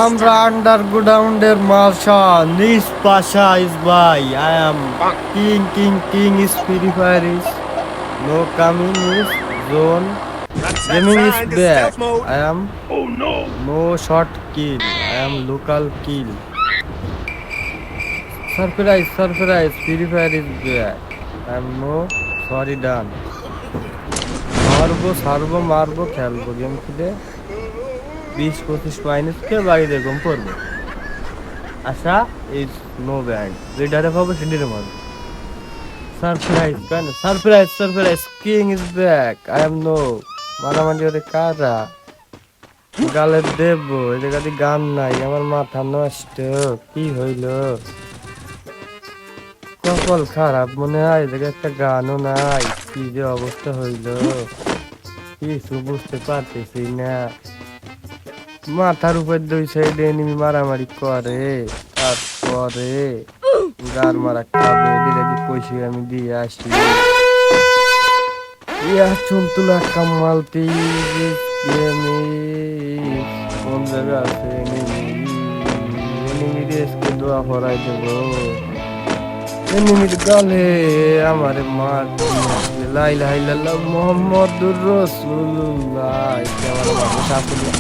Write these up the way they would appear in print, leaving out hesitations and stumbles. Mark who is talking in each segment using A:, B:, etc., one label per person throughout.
A: আমরা আন্ডারগ্রাউন্ডের মার্শা নিজ পাশা ইস ভাই I am king is Free Fire is no coming is zone gaming is back I am no short kill I am local kill surprise Free Fire is back I am no sorry done মারবো খেলবো game খেলে 20-25 point কে বাড়ি দেখুন পড়বো আশা is no band যেটারে পাবো সেটারে মারবো surprise king is back I am no মারামারি ওরে কারা গালে দেব এই জায়গাতে গান নাই আমার মাথা নষ্ট কি হইলো কপাল খারাপ মনে হয় এই জায়গায় একটা গানও নাই কি যে অবস্থা হইলো কিছু বুঝতে পারতেছি না মাথার উপর দুই সাইডে এনিমি মারামারি করে তারপরে গার মারা খাবে ডিরেক্ট কইছি আমি দিয়ে আসি ইয়া চুলতুলা কামালতি গেমি কোন জায়গা আছে এনিমি দেশকে দোয়া করাই দেব এনিমির গালে আমারে মার লা ইলাহা ইল্লাল্লাহ মুহাম্মাদুর রাসূলুল্লাহ এটা আমার বাবা সাফুল্লাহ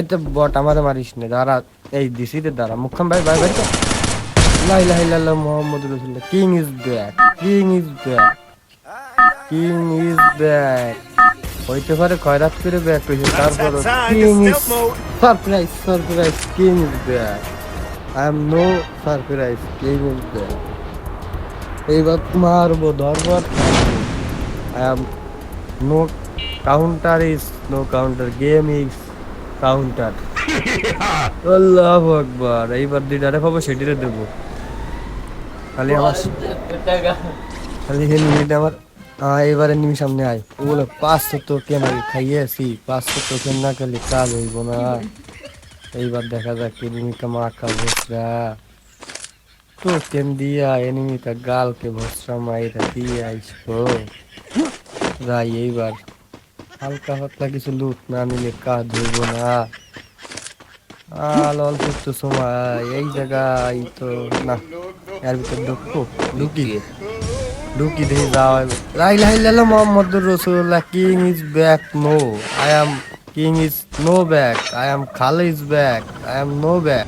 A: এটা বট আমারে মারিস না দাঁড়া এই দিছিতে দাঁড়া মুখাম ভাই লা ইলাহা ইল্লাল্লাহ মুহাম্মাদুর রাসূলুল্লাহ কিং ইজ ব্যাক হইতে পারে খয়রাত করে ব্যাক হইছে তারপর king is surprise king is back I am no surprise king is back এইবার মারবো ধরবো I am no counter game is counter আল্লাহু আকবার এইবার দুইটারে পাবো সেটিরে দেবো খালি এনিমিটা আমার এবারে নিমি সামনে আয় ও বলে 500 টোকেন আমি খাইয়েছি 500 টোকেন না খেলে কাজ হইব না এইবার দেখা যাক এনিমিটা মাকা ভসরা টোকেন দিয়া এনিমিটা গালকে ভসরা মাইরা দিয়ে আইসো যাই এইবার হালকা পাতলা কিছু লুট না নিলে কাজ হইব না অল্প একটু সময় এই জায়গায় তো না এর ভিতর ঢুকি দেখি যাওয়া লা ইলাহা ইল্লাল্লাহ মুহাম্মাদুর রাসূলুল্লাহ king is back no I am king is no back I am Khali is back I am no back